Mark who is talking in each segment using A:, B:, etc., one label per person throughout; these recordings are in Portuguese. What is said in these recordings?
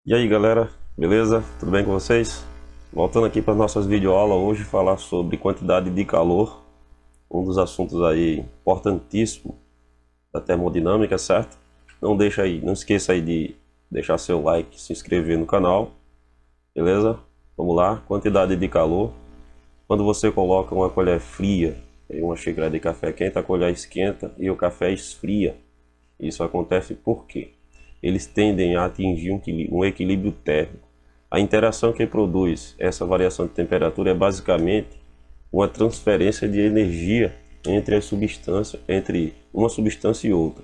A: E aí galera, beleza? Tudo bem com vocês? Voltando aqui para nossas videoaulas, hoje falar sobre quantidade de calor, um dos assuntos aí importantíssimo da termodinâmica, certo? Não esqueça aí de deixar seu like, se inscrever no canal, beleza? Vamos lá, quantidade de calor. Quando você coloca uma colher fria em uma xícara de café quente, a colher esquenta e o café esfria. Isso acontece porque eles tendem a atingir um equilíbrio térmico. A interação que produz essa variação de temperatura é basicamente uma transferência de energia entre uma substância e outra.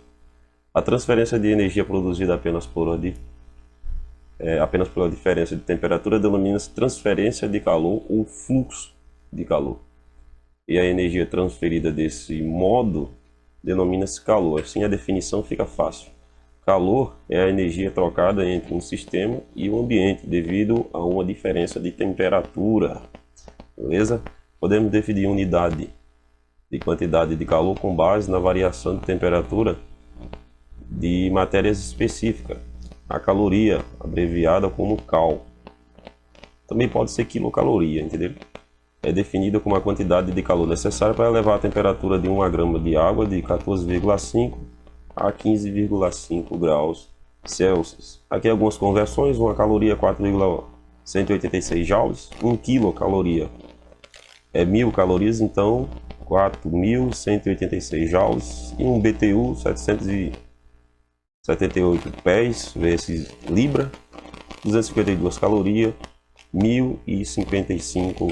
A: A transferência de energia produzida apenas pela diferença de temperatura denomina-se transferência de calor ou fluxo de calor. E a energia transferida desse modo denomina-se calor. Assim a definição fica fácil. Calor é a energia trocada entre um sistema e o ambiente devido a uma diferença de temperatura. Beleza? Podemos definir unidade de quantidade de calor com base na variação de temperatura de matérias específicas. A caloria, abreviada como cal. Também pode ser quilocaloria, entendeu? É definida como a quantidade de calor necessária para elevar a temperatura de 1 grama de água de 14,5 a 15,5 graus Celsius. Aqui algumas conversões: uma caloria 4,186 joules, 1 quilocaloria é 1000 calorias, então 4.186 joules, e um BTU 778 pés vezes libra, 252 calorias, 1055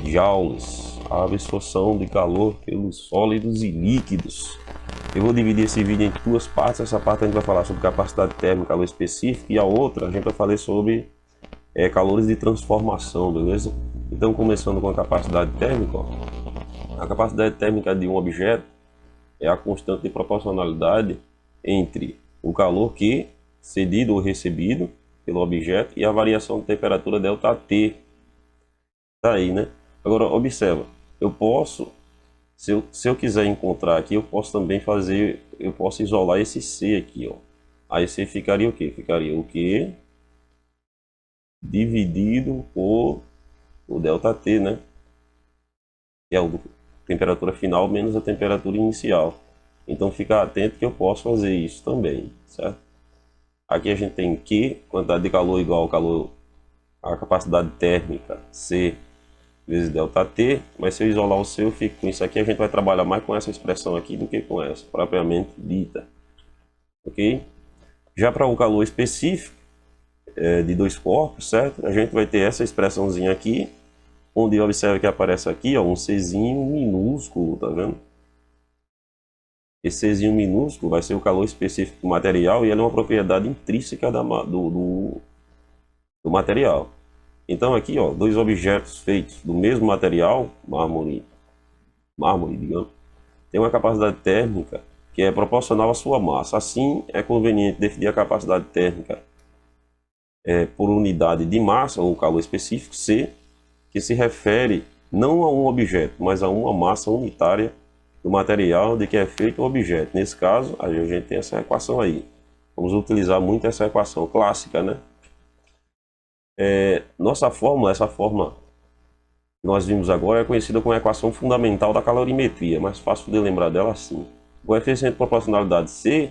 A: joules. A absorção de calor pelos sólidos e líquidos. Eu vou dividir esse vídeo em duas partes. Essa parte a gente vai falar sobre capacidade térmica, calor específico, e a outra a gente vai falar sobre calores de transformação, beleza? Então, começando com a capacidade térmica, ó. A capacidade térmica de um objeto é a constante de proporcionalidade entre o calor que cedido ou recebido pelo objeto e a variação de temperatura ΔT. Tá aí, né? Agora observa, eu posso, se eu quiser encontrar aqui, eu posso também eu posso isolar esse C aqui, ó. Aí C ficaria o quê? Ficaria o Q dividido por o ΔT, né? Que é a temperatura final menos a temperatura inicial. Então fica atento que eu posso fazer isso também, certo? Aqui a gente tem Q, quantidade de calor igual ao calor, a capacidade térmica, C vezes ΔT, mas se eu isolar o C, eu fico com isso aqui. A gente vai trabalhar mais com essa expressão aqui do que com essa, propriamente dita. Ok? Já para o calor específico de dois corpos, certo? A gente vai ter essa expressãozinha aqui, onde observa que aparece aqui, ó, um Czinho minúsculo, tá vendo? Esse Czinho minúsculo vai ser o calor específico do material, e ele é uma propriedade intrínseca do material. Então aqui, ó, dois objetos feitos do mesmo material, mármore, digamos, tem uma capacidade térmica que é proporcional à sua massa. Assim, é conveniente definir a capacidade térmica por unidade de massa, ou calor específico, C, que se refere não a um objeto, mas a uma massa unitária do material de que é feito o objeto. Nesse caso, a gente tem essa equação aí. Vamos utilizar muito essa equação clássica, né? Nossa fórmula, essa fórmula que nós vimos agora, é conhecida como a equação fundamental da calorimetria. É mais fácil de lembrar dela assim. O coeficiente de proporcionalidade C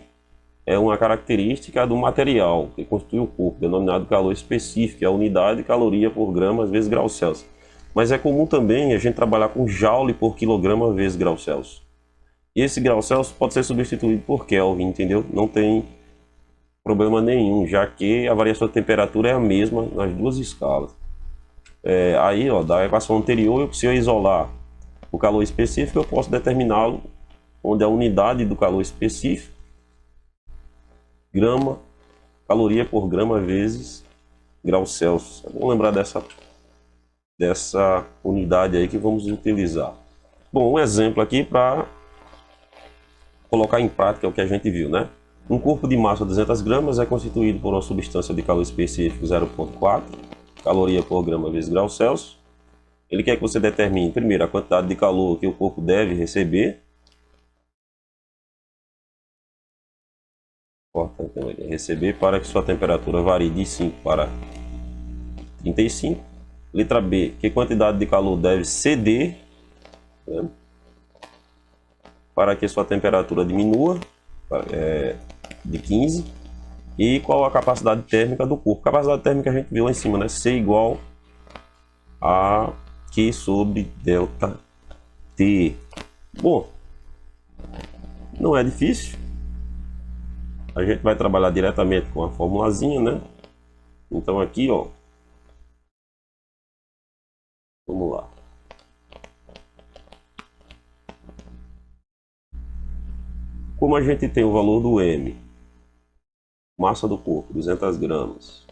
A: é uma característica do material que constitui o corpo, denominado calor específico, que é a unidade de caloria por grama vezes grau Celsius. Mas é comum também a gente trabalhar com joule por quilograma vezes grau Celsius. E esse grau Celsius pode ser substituído por Kelvin, entendeu? Não tem problema nenhum, já que a variação de temperatura é a mesma nas duas escalas. Aí, ó, da equação anterior, se eu isolar o calor específico, eu posso determiná-lo onde a unidade do calor específico, grama, caloria por grama vezes grau Celsius. Vamos lembrar dessa unidade aí que vamos utilizar. Bom, um exemplo aqui para colocar em prática o que a gente viu, né? Um corpo de massa de 200 gramas é constituído por uma substância de calor específico 0,4 caloria por grama vezes grau Celsius. Ele quer que você determine primeiro a quantidade de calor que o corpo deve receber, Importante também receber para que sua temperatura varie de 5 para 35. Letra B, que quantidade de calor deve ceder, né, para que sua temperatura diminua de 15. E qual a capacidade térmica do corpo? Capacidade térmica a gente viu lá em cima, né? C igual a Q sobre delta T. Bom, não é difícil. A gente vai trabalhar diretamente com a formulazinha, né? Então aqui, ó, vamos lá. Como a gente tem o valor do M, massa do corpo, 200 gramas.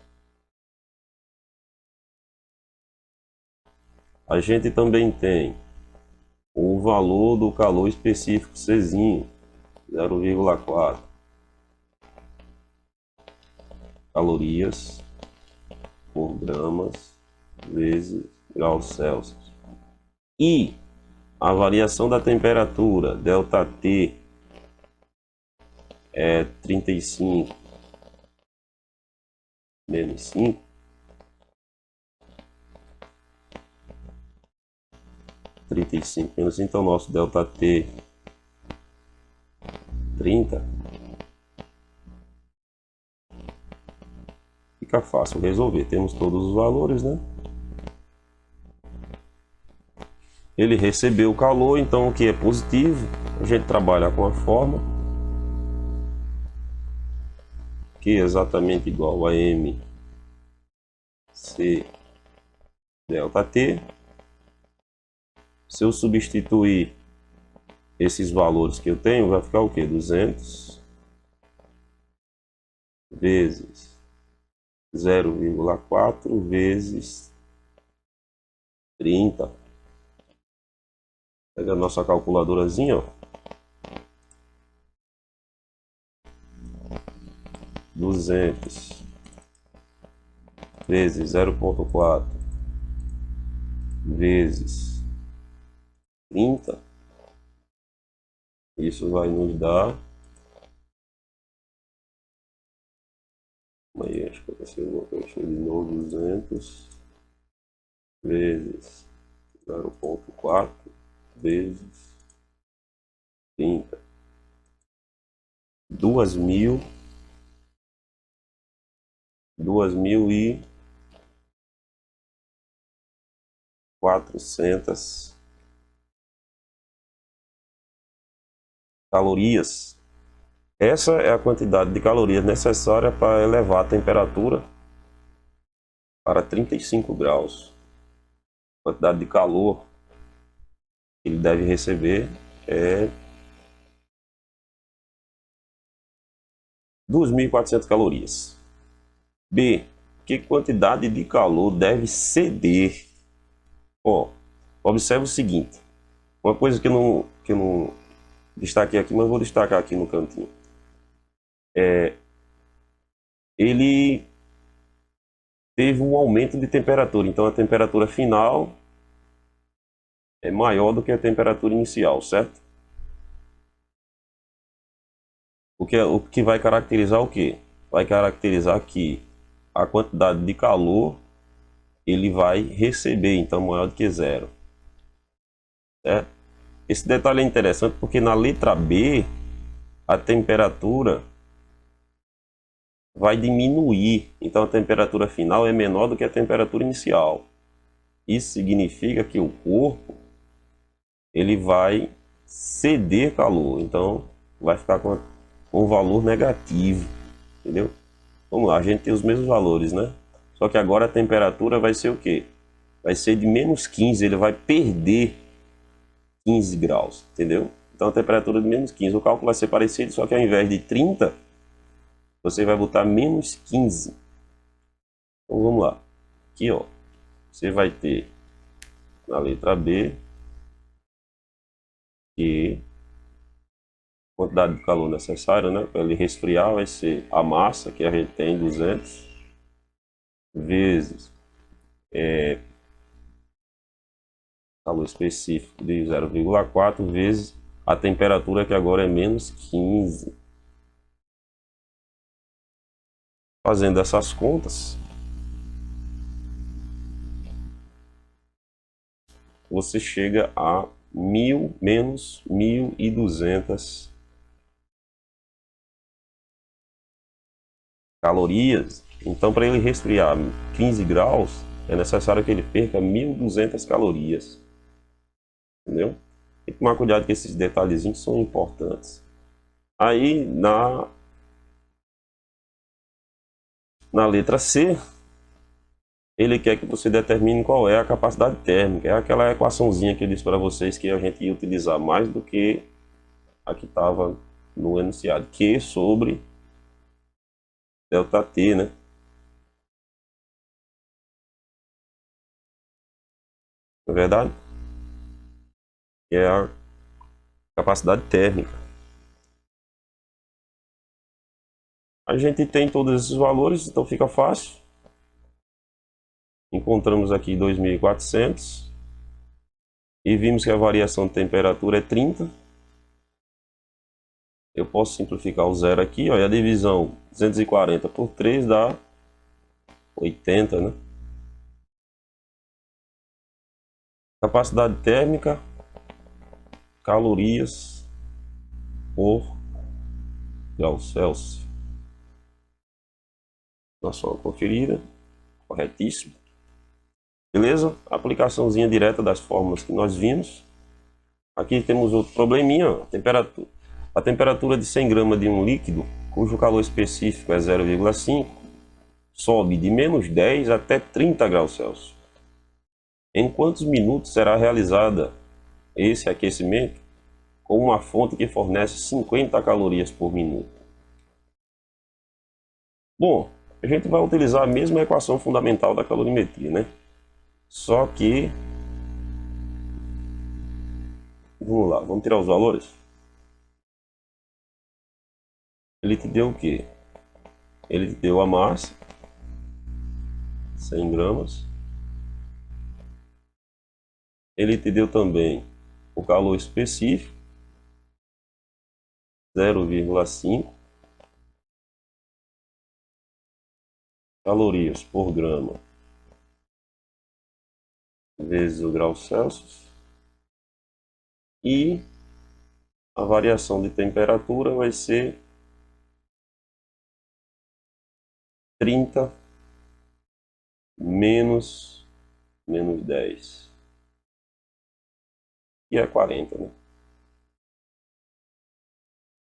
A: A gente também tem o valor do calor específico Czinho, 0,4 calorias por gramas vezes graus Celsius. E a variação da temperatura, ΔT, é 35 menos 5. 35 menos 5, então nosso ΔT 30. Fica fácil resolver. Temos todos os valores, né? Ele recebeu o calor, então o que é positivo, a gente trabalha com a forma que é exatamente igual a M C ΔT. Se eu substituir esses valores que eu tenho, vai ficar o que? 200 vezes 0,4 vezes 30. Pega a nossa calculadorazinha, ó. 200 vezes 0,4 vezes 30. Isso vai nos dar... Aí, acho que eu vou de novo. 200 vezes 0,4 vezes 30. 2.400 calorias. Essa é a quantidade de calorias necessária para elevar a temperatura para 35 graus. A quantidade de calor que ele deve receber é 2.400 calorias. B, que quantidade de calor deve ceder? Ó, observe o seguinte, uma coisa que eu não destaquei aqui, mas vou destacar aqui no cantinho. Ele teve um aumento de temperatura, então a temperatura final é maior do que a temperatura inicial, certo? O que vai caracterizar o quê? Vai caracterizar que a quantidade de calor ele vai receber, então maior do que zero. Certo? Esse detalhe é interessante porque na letra B a temperatura vai diminuir, então a temperatura final é menor do que a temperatura inicial. Isso significa que o corpo ele vai ceder calor, então vai ficar com um valor negativo, entendeu? Vamos lá, a gente tem os mesmos valores, né? Só que agora a temperatura vai ser o quê? Vai ser de menos 15, ele vai perder 15 graus, entendeu? Então a temperatura de menos 15, o cálculo vai ser parecido, só que ao invés de 30, você vai botar menos 15. Então vamos lá. Aqui, ó, você vai ter na letra B que a quantidade de calor necessária, né, para ele resfriar vai ser a massa que a gente tem 200 vezes calor específico de 0,4 vezes a temperatura que agora é menos 15. Fazendo essas contas, você chega a menos 1.200 calorias. Então, para ele resfriar 15 graus, é necessário que ele perca 1.200 calorias. Entendeu? Tem que tomar cuidado que esses detalhezinhos são importantes. Aí, na letra C, ele quer que você determine qual é a capacidade térmica. É aquela equaçãozinha que eu disse para vocês que a gente ia utilizar mais do que a que estava no enunciado. Q sobre ΔT, né? Não é verdade? Que é a capacidade térmica. A gente tem todos esses valores, então fica fácil. Encontramos aqui 2.400 e vimos que a variação de temperatura é 30. Eu posso simplificar o zero aqui, ó, e a divisão 240 por 3 dá 80, né? Capacidade térmica, calorias por grau Celsius. Dá só uma conferida, corretíssimo. Beleza? Aplicaçãozinha direta das fórmulas que nós vimos. Aqui temos outro probleminha, ó, a temperatura de 100 gramas de um líquido, cujo calor específico é 0,5, sobe de menos 10 até 30 graus Celsius. Em quantos minutos será realizada esse aquecimento com uma fonte que fornece 50 calorias por minuto? Bom, a gente vai utilizar a mesma equação fundamental da calorimetria, né? Só que, vamos lá, vamos tirar os valores? Ele te deu o quê? Ele te deu a massa, 100 gramas. Ele te deu também o calor específico, 0,5 calorias por grama vezes o grau Celsius. E a variação de temperatura vai ser 30 menos 10. E é 40, né?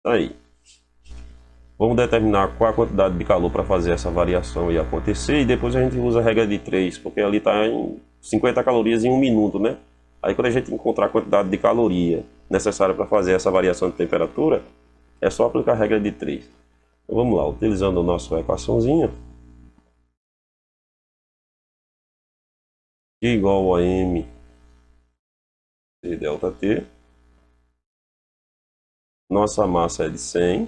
A: Aí, vamos determinar qual a quantidade de calor para fazer essa variação aí acontecer. E depois a gente usa a regra de 3, porque ali está em 50 calorias em 1 minuto, né? Aí quando a gente encontrar a quantidade de caloria necessária para fazer essa variação de temperatura, é só aplicar a regra de 3. Então vamos lá, utilizando a nossa equaçãozinha, Q igual a M de ΔT. Nossa massa é de 100,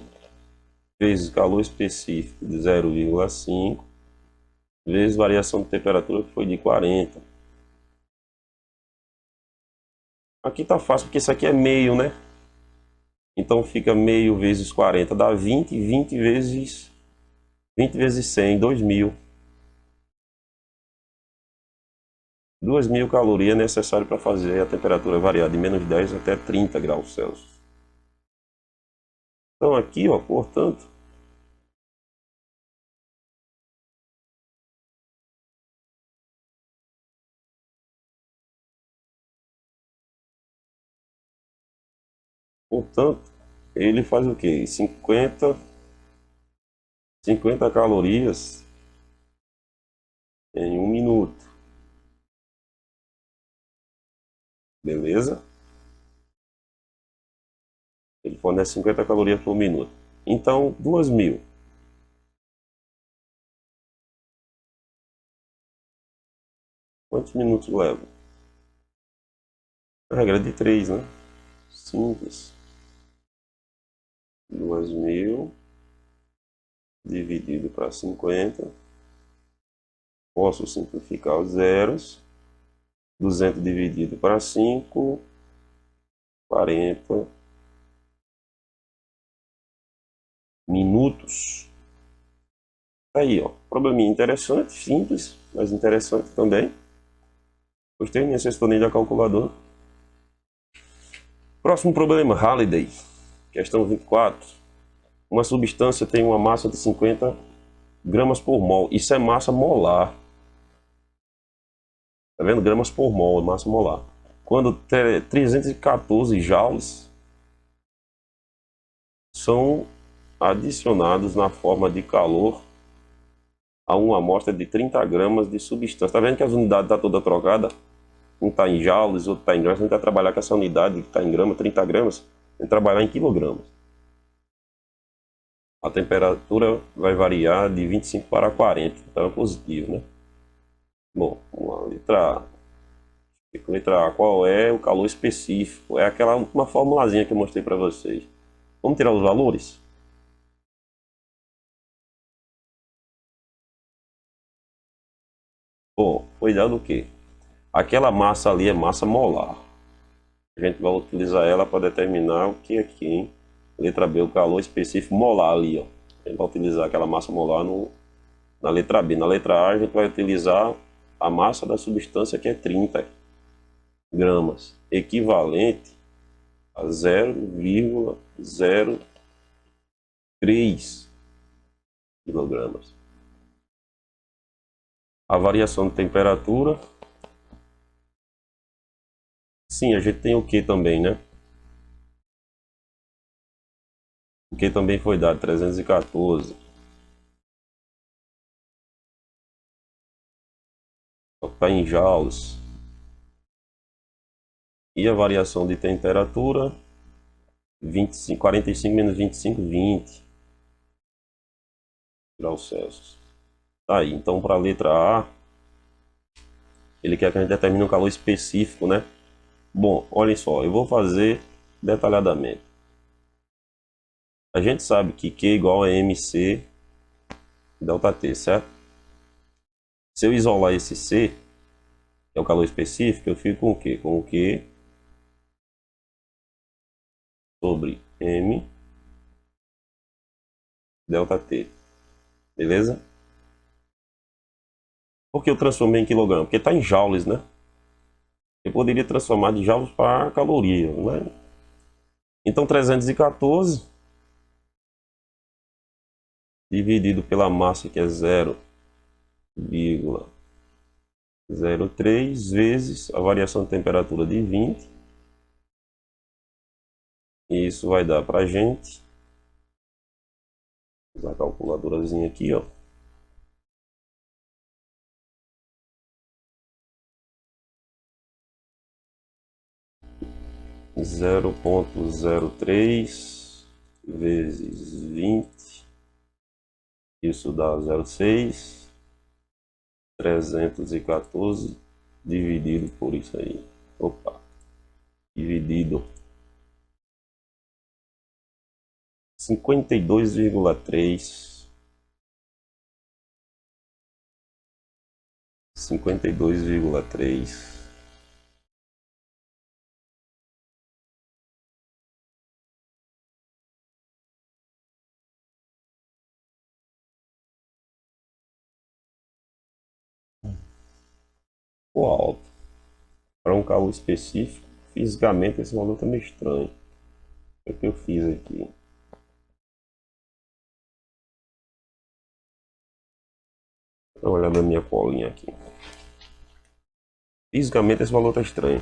A: vezes calor específico de 0,5, vezes variação de temperatura que foi de 40. Aqui tá fácil porque isso aqui é meio, né? Então fica meio vezes 40 dá 20, 20 vezes 100, 2.000. 2.000 calorias necessárias para fazer a temperatura variar de menos 10 até 30 graus Celsius. Então aqui, ó, portanto, ele faz o quê? 50 calorias em 1 minuto. Beleza? Ele fornece 50 calorias por minuto. Então, 2.000. Quantos minutos leva? A regra de 3, né? Simples. 2.000 dividido para 50. Posso simplificar os zeros. 200 dividido para 5. 40 minutos. Aí, ó, probleminha interessante, simples, mas interessante também. Gostei, nem acessou nem da calculadora. Próximo problema, Halliday. Questão 24. Uma substância tem uma massa de 50 gramas por mol. Isso é massa molar. Tá vendo? Gramas por mol, massa molar. Quando 314 joules são adicionados na forma de calor a uma amostra de 30 gramas de substância. Tá vendo que as unidades estão toda trocada? Um está em joules, outro está em gramas. A gente vai trabalhar com essa unidade que está em grama, 30 gramas. A gente vai trabalhar em quilogramas. A temperatura vai variar de 25 para 40. Então é positivo, né? Bom, vamos lá. Letra A. Letra A. Qual é o calor específico? É aquela última formulazinha que eu mostrei para vocês. Vamos tirar os valores? Bom, foi dado o quê? Aquela massa ali é massa molar. A gente vai utilizar ela para determinar o que aqui, hein? Letra B, o calor específico molar ali, ó. A gente vai utilizar aquela massa molar na letra B. Na letra A, a gente vai utilizar a massa da substância que é 30 gramas, equivalente a 0,03 quilogramas. A variação de temperatura. Sim, a gente tem o que também, né? O que também foi dado, 314. Está em joules. E a variação de temperatura, 25, 45 menos 25, 20 graus Celsius. Tá aí, então para a letra A, ele quer que a gente determine um calor específico, né? Bom, olhem só, eu vou fazer detalhadamente. A gente sabe que Q igual a MC delta T, certo? Se eu isolar esse C, que é o calor específico, eu fico com o quê? Com o Q sobre M delta T. Beleza? Por que eu transformei em quilograma? Porque está em joules, né? Eu poderia transformar de joules para caloria, né? Então 314 dividido pela massa, que é 0,03 vezes a variação de temperatura de 20. E isso vai dar para a gente, vou usar a calculadorazinha aqui, ó. Zero ponto zero três vezes 20, isso dá 0,6, 314 dividido por isso aí. Opa, dividido 52,3, 52,3. O alto. Para um calor específico, fisicamente esse valor está meio estranho. É o que eu fiz aqui. Dá uma olhada na minha colinha aqui. Fisicamente esse valor está estranho.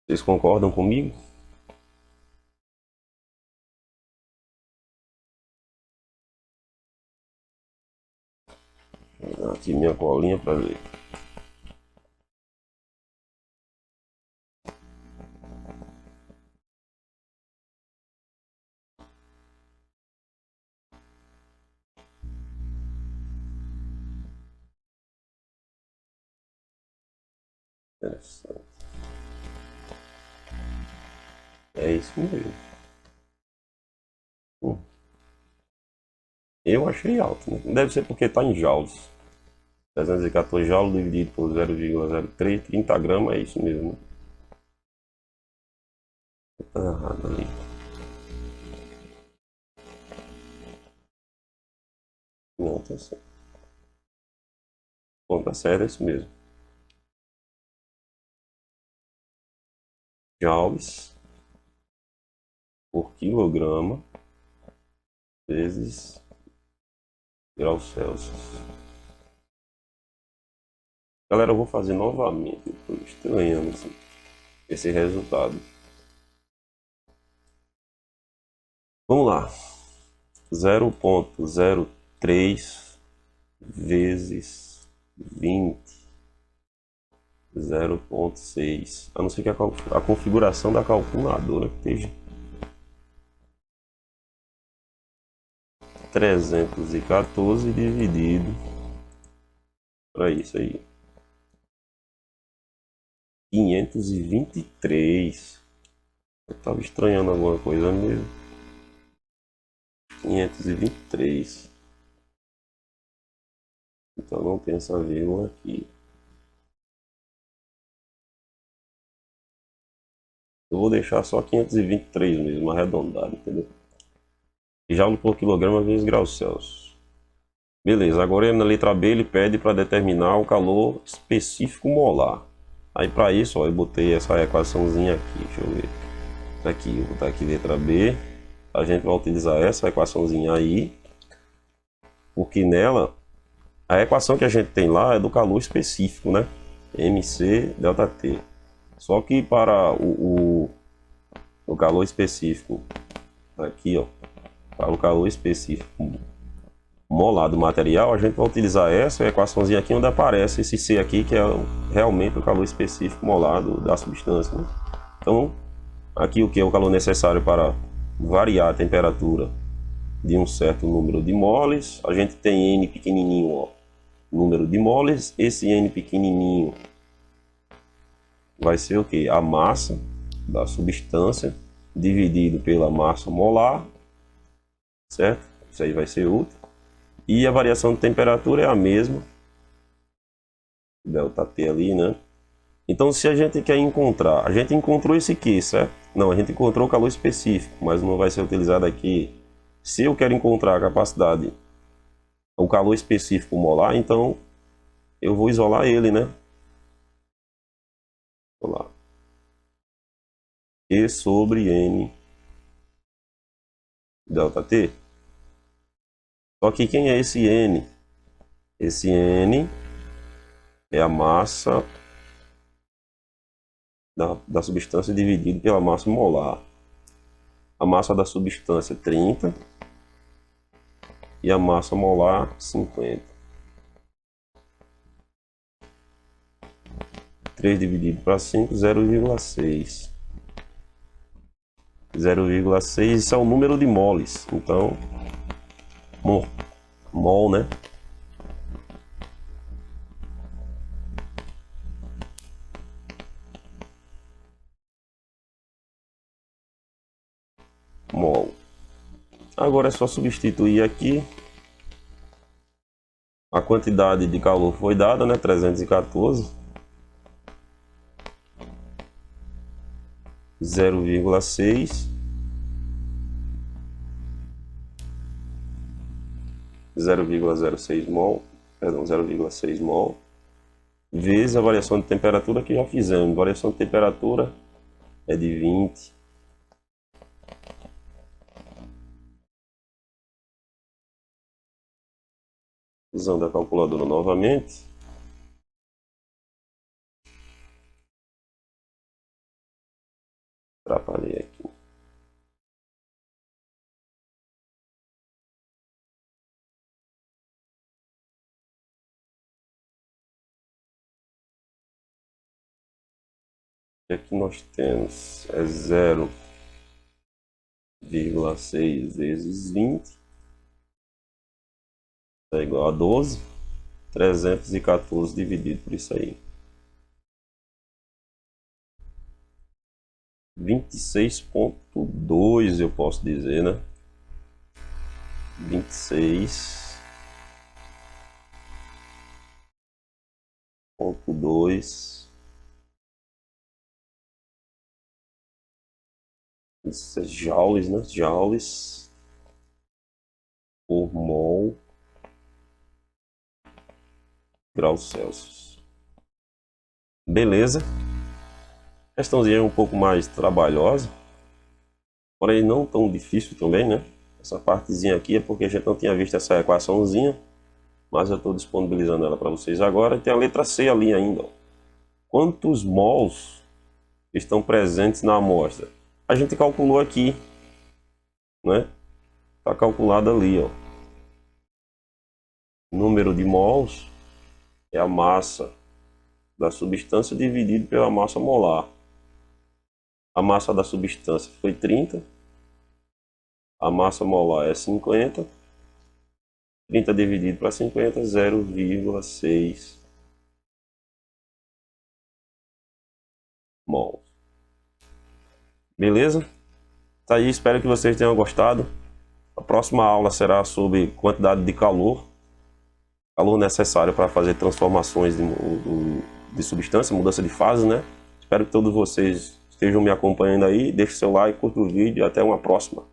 A: Vocês concordam comigo? Vou dar aqui minha colinha para ver. Interessante. É isso mesmo. Eu achei alto, né? Deve ser porque está em joules. 314 joules dividido por 0,03, 30 gramas, é isso mesmo. Tá errado ali. Não, tá certo. Bom, tá certo, é isso mesmo. Joules por quilograma vezes graus Celsius. Galera, eu vou fazer novamente. Estou estranhando esse resultado. Vamos lá. 0,03 vezes 20. 0,6. A não ser que a configuração da calculadora esteja 314 dividido para isso aí. 523. Eu estava estranhando alguma coisa mesmo. 523. Então não tem essa vírgula aqui. Eu vou deixar só 523 mesmo, arredondado, entendeu? E joule por quilograma vezes graus Celsius. Beleza, agora na letra B ele pede para determinar o calor específico molar. Aí para isso, ó, eu botei essa equaçãozinha aqui, deixa eu ver. Aqui, eu vou botar aqui letra B. A gente vai utilizar essa equaçãozinha aí, porque nela, a equação que a gente tem lá é do calor específico, né? MC delta T. Só que para o calor específico, aqui ó, para o calor específico molar do material, a gente vai utilizar essa equaçãozinha aqui onde aparece esse C aqui, que é realmente o calor específico molar da substância, né? Então, aqui o que é o calor necessário para variar a temperatura de um certo número de moles, a gente tem N pequenininho, ó, número de moles, esse N pequenininho vai ser o que? A massa da substância dividido pela massa molar, certo? Isso aí vai ser útil. E a variação de temperatura é a mesma, delta T ali, né? Então, se a gente quer encontrar, a gente encontrou esse Q, certo? Não, a gente encontrou o calor específico, mas não vai ser utilizado aqui. Se eu quero encontrar a capacidade, o calor específico molar, então eu vou isolar ele, né? Vou lá. E sobre N delta T. Só que quem é esse N? Esse N é a massa da substância dividido pela massa molar. A massa da substância é 30 e a massa molar 50. 3 dividido para 5, 0,6. 0,6, isso é o número de moles. Então, mol, né? Mol. Agora é só substituir aqui. A quantidade de calor foi dada, né? 314. 0,6. 0,06 mol, perdão, 0,6 mol, vezes a variação de temperatura que já fizemos. A variação de temperatura é de 20. Usando a calculadora novamente. Atrapalhei aqui. E aqui nós temos 0,6 vezes 20 é igual a 12. 314 dividido por isso aí. 26,2 eu posso dizer, né? 26,2 Isso é joules, né? Joules por mol graus Celsius. Beleza. Questãozinha um pouco mais trabalhosa, porém não tão difícil também, né? Essa partezinha aqui é porque a gente não tinha visto essa equaçãozinha, mas eu estou disponibilizando ela para vocês agora. E tem a letra C ali ainda, ó. Quantos mols estão presentes na amostra? A gente calculou aqui, né? Está calculado ali, ó. O número de mols é a massa da substância dividido pela massa molar. A massa da substância foi 30, a massa molar é 50, 30 dividido para 50, 0,6 mols. Beleza? Tá aí, espero que vocês tenham gostado. A próxima aula será sobre quantidade de calor necessário para fazer transformações de substância, mudança de fase, né? Espero que todos vocês estejam me acompanhando aí. Deixe seu like, curta o vídeo e até uma próxima.